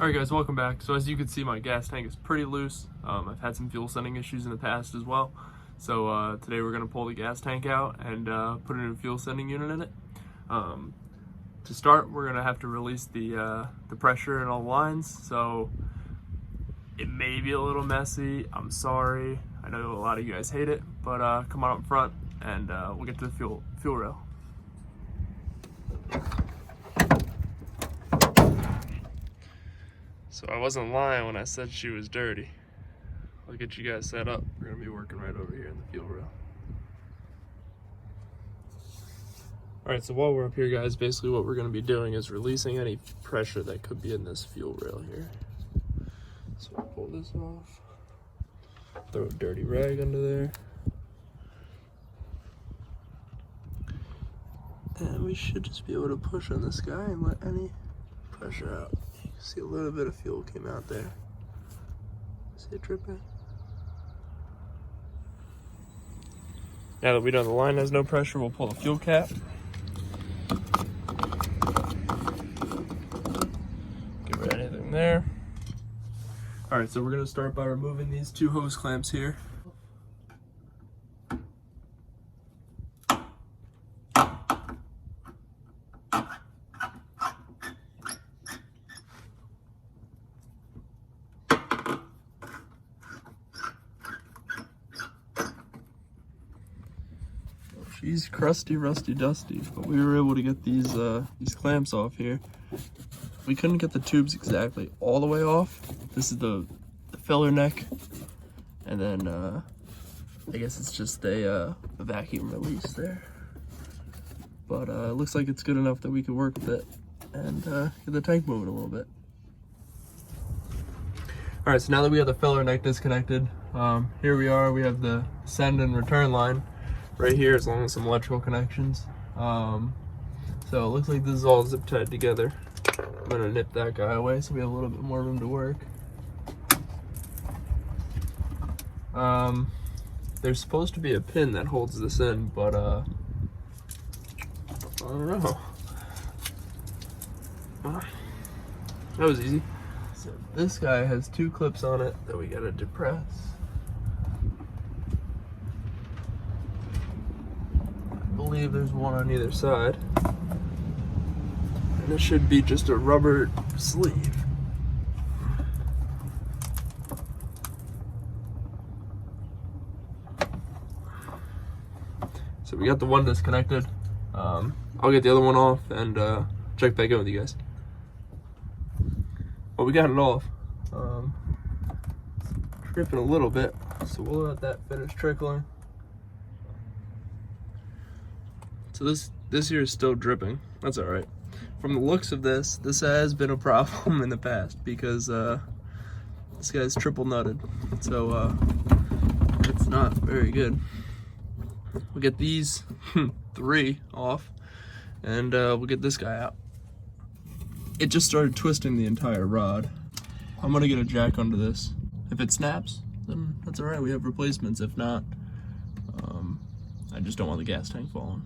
Alright guys, welcome back. So as you can see, my gas tank is pretty loose. I've had some fuel sending issues in the past as well. So today we're going to pull the gas tank out and put a new fuel sending unit in it. To start, we're going to have to release the pressure in all the lines. So it may be a little messy. I'm sorry. I know a lot of you guys hate it, but come on up front and we'll get to the fuel rail. So I wasn't lying when I said she was dirty. I'll get you guys set up. We're gonna be working right over here in the fuel rail. Alright, so while we're up here, guys, basically what we're gonna be doing is releasing any pressure that could be in this fuel rail here. So we'll pull this off. Throw a dirty rag under there. And we should just be able to push on this guy and let any pressure out. See, a little bit of fuel came out there. See it dripping? Now that we know the line has no pressure, we'll pull the fuel cap. Get rid of anything there. Alright, so we're going to start by removing these two hose clamps here. She's crusty, rusty, dusty, but we were able to get these clamps off here. We couldn't get the tubes exactly all the way off. This is the filler neck, and then I guess it's just a vacuum release there. But it looks like it's good enough that we can work with it and get the tank moving a little bit. All right, so now that we have the filler neck disconnected, here we are. We have the send and return line right here, as long as some electrical connections. So it looks like this is all zip tied together. I'm gonna nip that guy away so we have a little bit more room to work. There's supposed to be a pin that holds this in, but I don't know. That was easy. So this guy has two clips on it that we gotta depress. I believe there's one on either side, and this should be just a rubber sleeve. So we got the one disconnected. I'll get the other one off and check back in with you guys. Well, we got it off. It's dripping a little bit, so we'll let that finish trickling. So this here is still dripping. That's all right. From the looks of this has been a problem in the past because this guy's triple nutted. So it's not very good. We'll get these 3 off and we'll get this guy out. It just started twisting the entire rod. I'm gonna get a jack under this. If it snaps, then that's all right. We have replacements. If not, I just don't want the gas tank falling.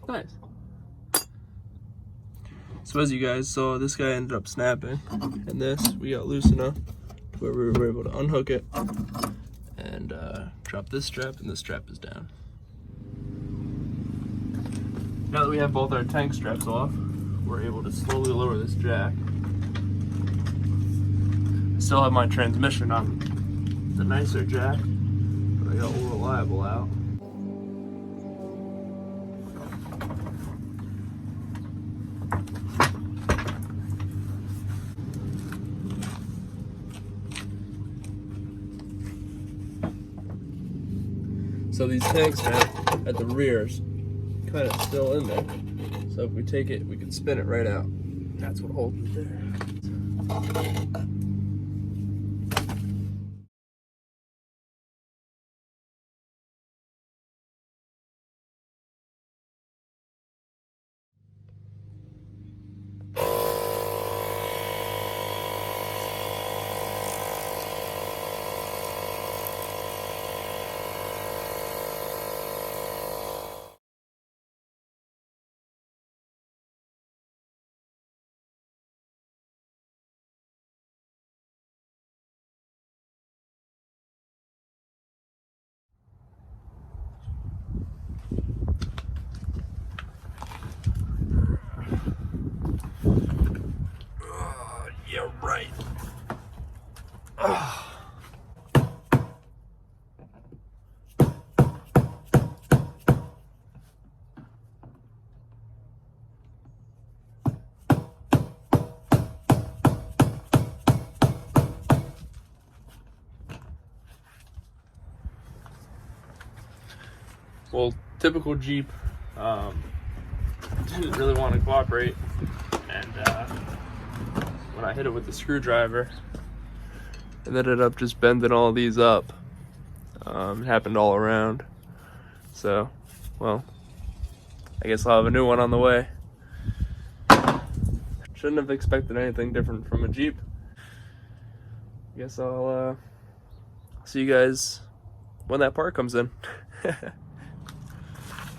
Nice. So as you guys saw, this guy ended up snapping, and this we got loose enough to where we were able to unhook it and drop this strap, and this strap is down. Now that we have both our tank straps off, we're able to slowly lower this jack. I still have my transmission on the nicer jack, but I got Old Reliable out. So these tanks at the rear's kind of still in there. So if we take it, we can spin it right out. That's what holds it there. Yeah, right. Well, typical Jeep didn't really want to cooperate, and when I hit it with the screwdriver, it ended up just bending all these up. It happened all around. So, well, I guess I'll have a new one on the way. Shouldn't have expected anything different from a Jeep. I guess I'll see you guys when that part comes in.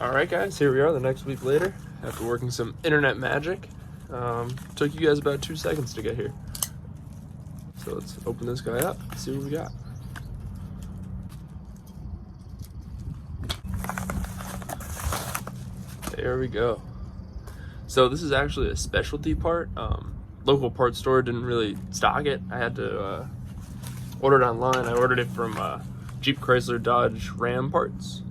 Alright guys, here we are the next week later after working some internet magic. Took you guys about 2 seconds to get here. So let's open this guy up, see what we got. There we go. So this is actually a specialty part. Local parts store didn't really stock it. I had to order it online. I ordered it from Jeep, Chrysler, Dodge, Ram parts.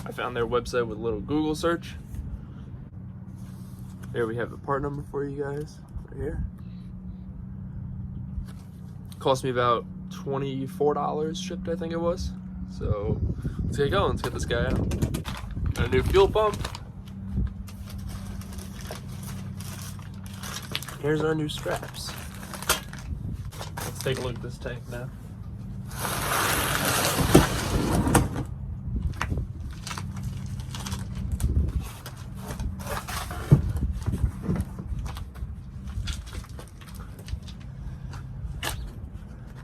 I found their website with a little Google search. There we have the part number for you guys, right here. Cost me about $24 shipped, I think it was. So let's get going, let's get this guy out. Got a new fuel pump. Here's our new straps. Let's take a look at this tank now.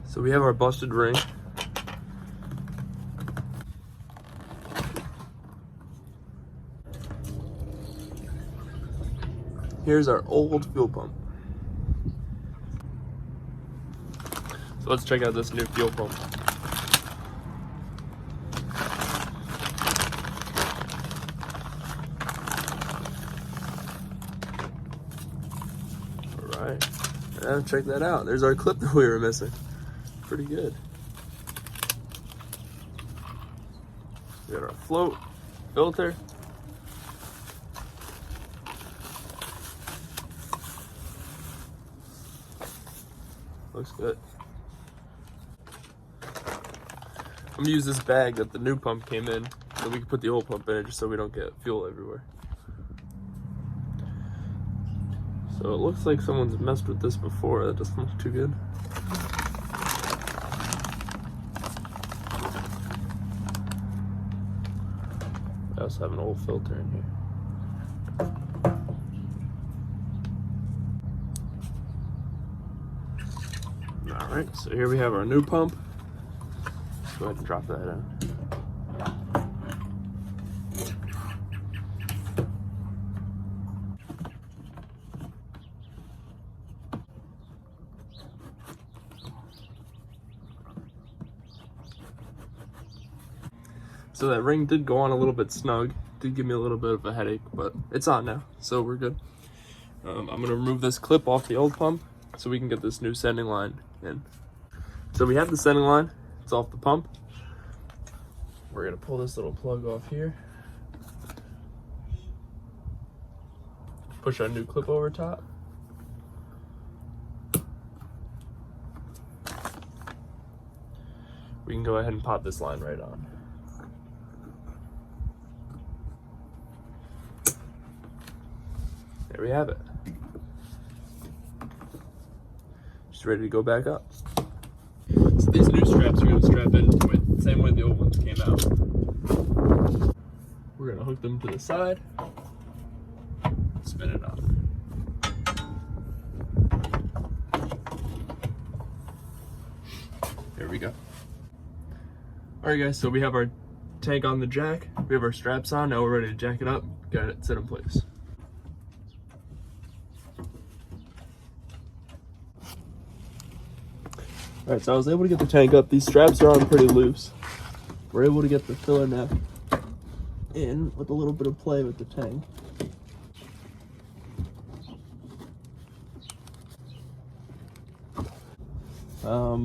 So we have our busted ring. Here's our old fuel pump. So let's check out this new fuel pump. All right, and check that out. There's our clip that we were missing. Pretty good. We got our float, filter. Looks good. I'm gonna use this bag that the new pump came in so we can put the old pump in it just so we don't get fuel everywhere. So it looks like someone's messed with this before. That doesn't look too good. I also have an old filter in here. Alright, so here we have our new pump. Let's go ahead and drop that in. So that ring did go on a little bit snug. Did give me a little bit of a headache, but it's on now, so we're good. I'm gonna remove this clip off the old pump so we can get this new sending line in. So we have the sending line, it's off the pump. We're gonna pull this little plug off here. Push our new clip over top. We can go ahead and pop this line right on. there we have it. Just ready to go back up. So these new straps are going to strap in with the same way the old ones came out. We're going to hook them to the side, spin it up. There we go. Alright guys, so we have our tank on the jack, we have our straps on, now we're ready to jack it up, got it set in place. Alright, so I was able to get the tank up. These straps are on pretty loose. We're able to get the filler neck in with a little bit of play with the tank.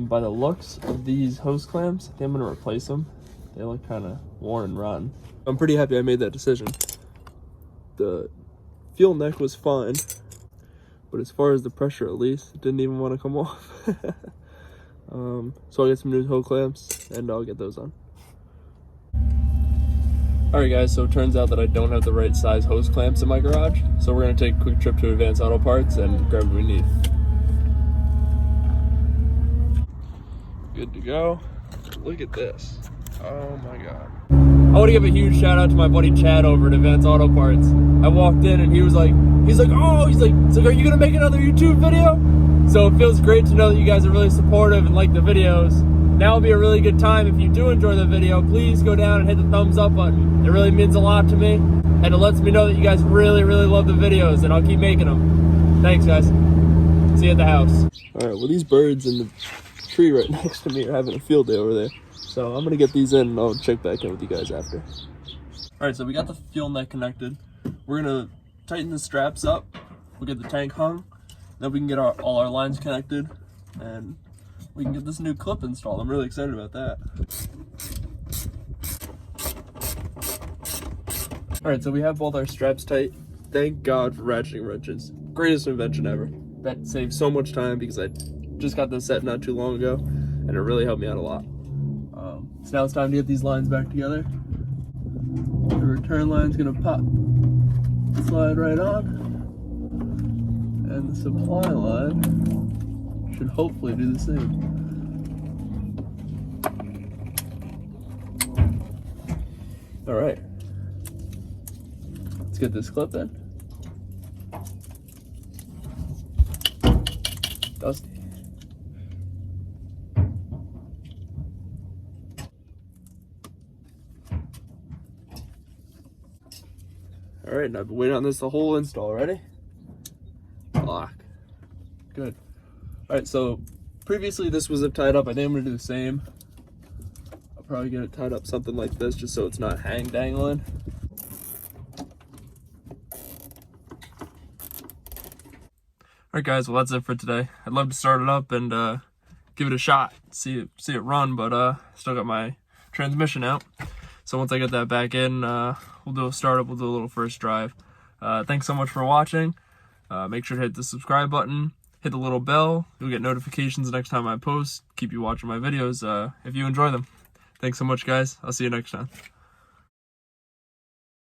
By the looks of these hose clamps, I think I'm going to replace them. They look kind of worn and rotten. I'm pretty happy I made that decision. The fuel neck was fine, but as far as the pressure at least, it didn't even want to come off. So I'll get some new hose clamps and I'll get those on. Alright guys, so it turns out that I don't have the right size hose clamps in my garage, so we're going to take a quick trip to Advanced Auto Parts and grab what we need. Good to go. Look at this. Oh my god. I want to give a huge shout out to my buddy Chad over at Advanced Auto Parts. I walked in and he's like, are you gonna make another YouTube video? So it feels great to know that you guys are really supportive and like the videos. Now would be a really good time if you do enjoy the video, please go down and hit the thumbs up button. It really means a lot to me, and it lets me know that you guys really, really love the videos, and I'll keep making them. Thanks guys. See you at the house. Alright, well these birds in the tree right next to me are having a field day over there. So I'm gonna get these in and I'll check back in with you guys after. Alright, so we got the fuel neck connected. We're gonna tighten the straps up. We'll get the tank hung. Then we can get all our lines connected and we can get this new clip installed. I'm really excited about that. Alright, so we have both our straps tight. Thank God for ratcheting wrenches. Greatest invention ever. That saved so much time because I just got this set not too long ago and it really helped me out a lot. So now it's time to get these lines back together. The return line's gonna slide right on, and the supply line should hopefully do the same. All right, let's get this clip in. Dusty. All right, now I've been waiting on this the whole install. Ready? Lock. Good. All right, so previously this was tied up. I think I'm gonna do the same. I'll probably get it tied up something like this just so it's not hang dangling. All right, guys. Well, that's it for today. I'd love to start it up and give it a shot, see it run, but still got my transmission out. So once I get that back in, we'll do a startup, we'll do a little first drive. Thanks so much for watching. Make sure to hit the subscribe button, hit the little bell. You'll get notifications next time I post. Keep you watching my videos if you enjoy them. Thanks so much, guys. I'll see you next time.